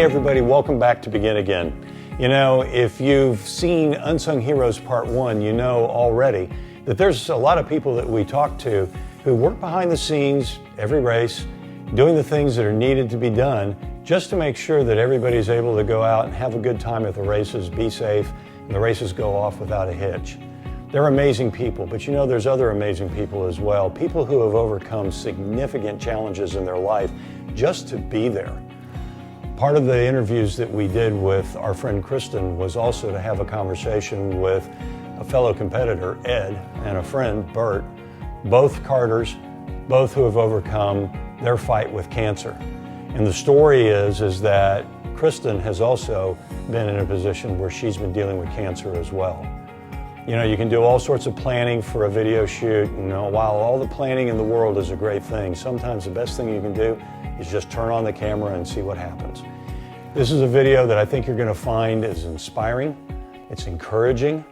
Hey everybody, welcome back to Begin Again. You know, if you've seen Unsung Heroes Part 1, you know already that there's a lot of people that we talk to who work behind the scenes every race, doing the things that are needed to be done just to make sure that everybody's able to go out and have a good time at the races, be safe, and the races go off without a hitch. They're amazing people, but you know there's other amazing people as well, people who have overcome significant challenges in their life just to be there. Part of the interviews that we did with our friend Kristen was also to have a conversation with a fellow competitor, Ed, and a friend, Bert, both Carters, both who have overcome their fight with cancer. And the story is that Kristen has also been in a position where she's been dealing with cancer as well. You know, you can do all sorts of planning for a video shoot, and while all the planning in the world is a great thing, sometimes the best thing you can do is just turn on the camera and see what happens. This is a video that I think you're going to find is inspiring, it's encouraging,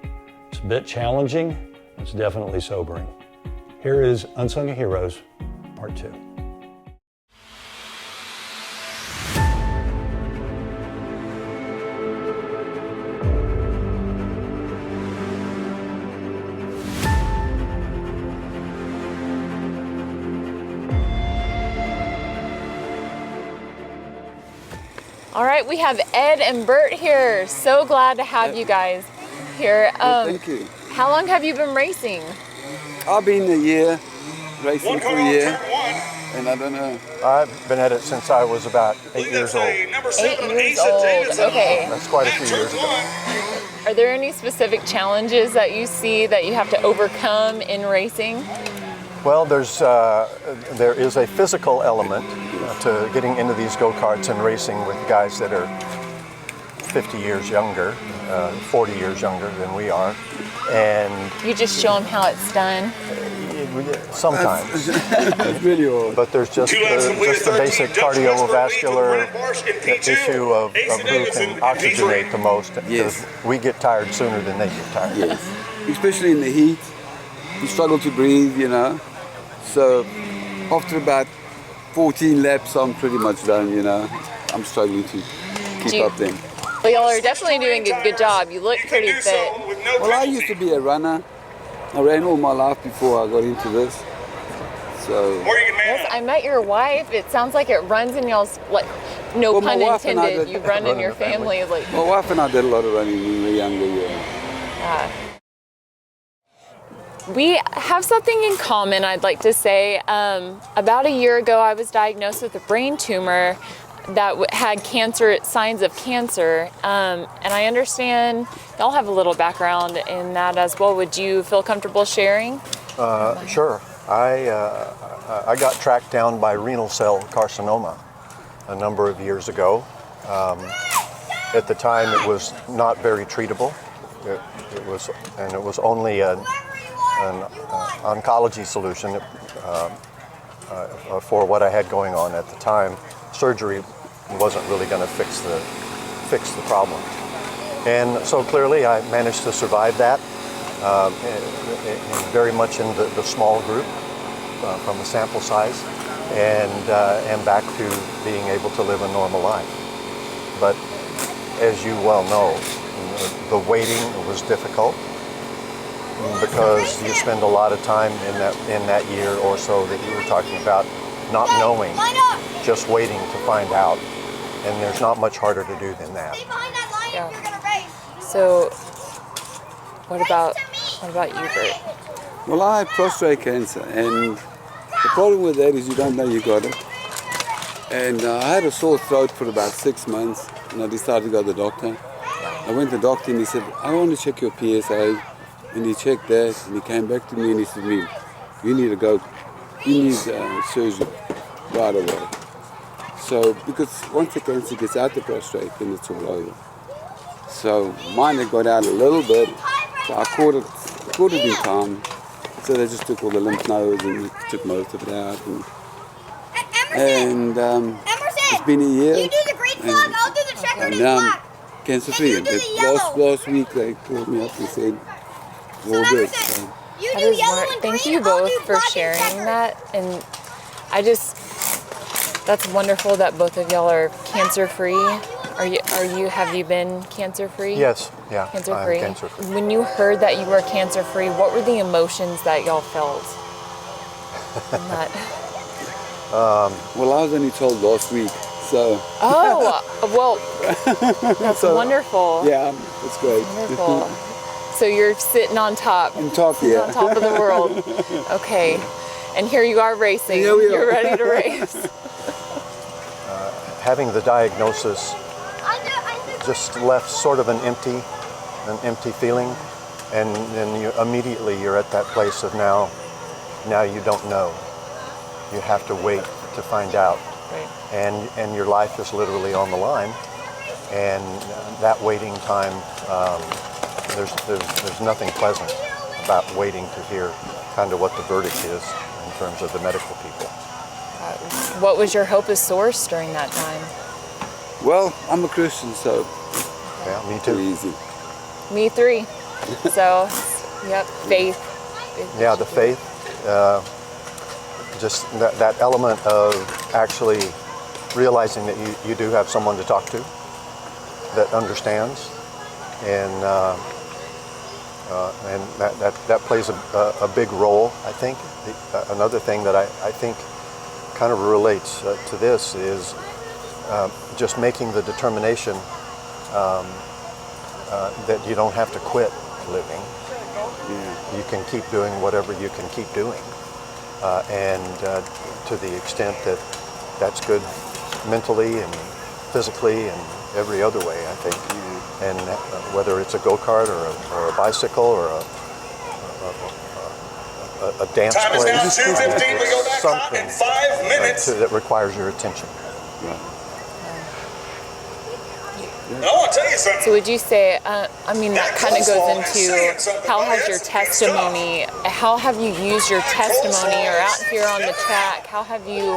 it's a bit challenging, it's definitely sobering. Here is Unsung Heroes, Part 2. All right, we have Ed and Bert here. So glad to have you guys here. Thank you. How long have you been racing? I've been a year, racing for a year, and I don't know. I've been at it since I was about 8 years old. 8 years old, okay. That's quite a few years ago. Are there any specific challenges that you see that you have to overcome in racing? Well, there is a physical element to getting into these go-karts and racing with guys that are 50 years younger, 40 years younger than we are. And you just show them how it's done? Sometimes. It's really old. But there's just the basic cardiovascular issue of who can oxygenate the most. Yes. We get tired sooner than they get tired. Yes. Especially in the heat, you struggle to breathe, you know. So after about 14 laps, I'm pretty much done, you know. I'm struggling to keep up then. Well, y'all are definitely doing a good job. You look pretty fit. Well, I used to be a runner. I ran all my life before I got into this. So. Yes, I met your wife. It sounds like it runs in y'all's, like, no Well, pun my wife and I intended. did- You run in your family. Like. My wife and I did a lot of running when we were younger, yeah. We have something in common, I'd like to say. About a year ago, I was diagnosed with a brain tumor that had signs of cancer. And I understand y'all have a little background in that as well. Would you feel comfortable sharing? Sure. I got tracked down by renal cell carcinoma a number of years ago. At the time, it was not very treatable. It was only an oncology solution for what I had going on at the time. Surgery wasn't really going to fix the problem, and so clearly I managed to survive that. Very much in the small group from the sample size, and back to being able to live a normal life. But as you well know, the waiting was difficult, because you spend a lot of time in that year or so that you were talking about, not knowing, just waiting to find out, and there's not much harder to do than that. Yeah. So, what about you, Bert? Well, I had prostate cancer, and the problem with that is you don't know you got it. And I had a sore throat for about 6 months, and I decided to go to the doctor. I went to the doctor, and he said, I want to check your PSA. And he checked that, and he came back to me and he said, you need to go, you need surgery right away. So, because once the cancer gets out the prostate, then it's all over. So mine had got out a little bit, so I caught it in time. So they just took all the lymph nodes and took most of it out. And it's been a year. You do the green flag, I'll do the checkered and now flag. I'm cancer-free. Last week they called me up and said, all good. So. You do yellow and green, Thank you I'll both do for black and sharing checkered. that. And that's wonderful that both of y'all are cancer-free. Have you been cancer-free? Yes, yeah, Cancer-free. I'm cancer-free. When you heard that you were cancer-free, what were the emotions that y'all felt? In that? Well, I was only told last week, so Oh, well, that's wonderful. yeah, it's great. Wonderful. So you're sitting on top. On top, Sitting yeah. on top of the world. Okay. And here you are racing. Here we are. You're ready to race. Having the diagnosis just left sort of an empty feeling, and then you're at that place of now you don't know. You have to wait to find out, Right. and your life is literally on the line, and that waiting time, there's nothing pleasant about waiting to hear kind of what the verdict is in terms of the medical people. What was your hope is source during that time? Well, I'm a Christian, so Yeah, me too too. easy. Me 3. So, yep, faith. Yeah, the faith, just that element of actually realizing that you do have someone to talk to that understands, and that plays a big role, I think. Another thing that I think kind of relates to this is just making the determination that you don't have to quit living. Yeah. You can keep doing whatever you can keep doing. And to the extent that that's good mentally and physically and every other way, I think. And whether it's a go-kart or a bicycle or a dance Time is place, now 2:15. We go back hot something in 5 minutes. that requires your attention. And I want to tell you something. So would you say, that kind of goes into how has your testimony, how have you used your testimony or out here on the track, how have you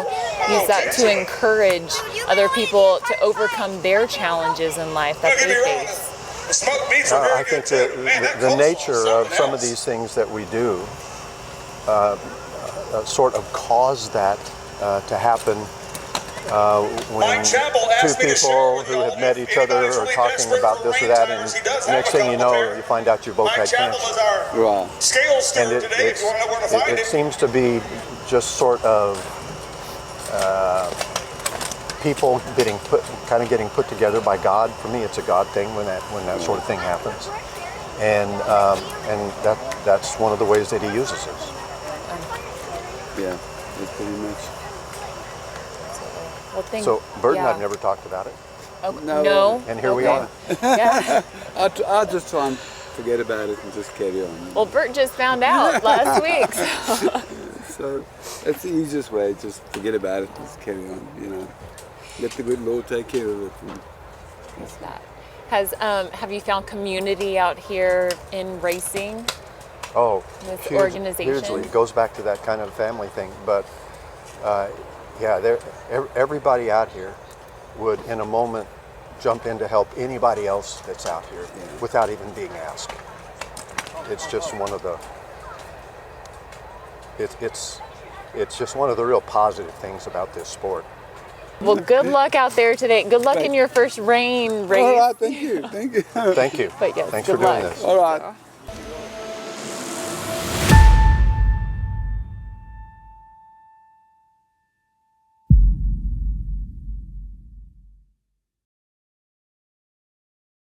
used that to encourage other people to overcome their challenges in life that they face? The smoked meats are very I think good too. Man, that the coleslaw nature is of something some of else. these things that we do sort of cause that to happen when Mike Chappell two asked me to share people with who y'all have met if each other anybody's are really talking desperate about for this or rain that, tires, he and does the have next a thing you couple know, there. you find out you both Mike had Chappell cancer. is our Right. scales And steward today. If you want to know where to find it him. seems to be just sort of people getting put together by God. For me, it's a God thing when that sort of thing happens, and that's one of the ways that He uses us. Yeah, that's pretty much. Well, So Bert and yeah. I've never talked about it, Oh, No. no? and here we Okay. are. Yeah. I'll just try and forget about it and just carry on. Well, Bert just found out last week. So that's the easiest way. Just forget about it and just carry on. Let the good Lord take care of it. Have you found community out here in racing? Oh, With huge, organization? hugely. It goes back to that kind of family thing. But everybody out here would, in a moment, jump in to help anybody else that's out here without even being asked. It's just one of the. It's just one of the real positive things about this sport. Well, good luck out there today. Good luck in your first rain race. All right, thank you. Thank you. But yes, Thanks good for doing luck. this. All right.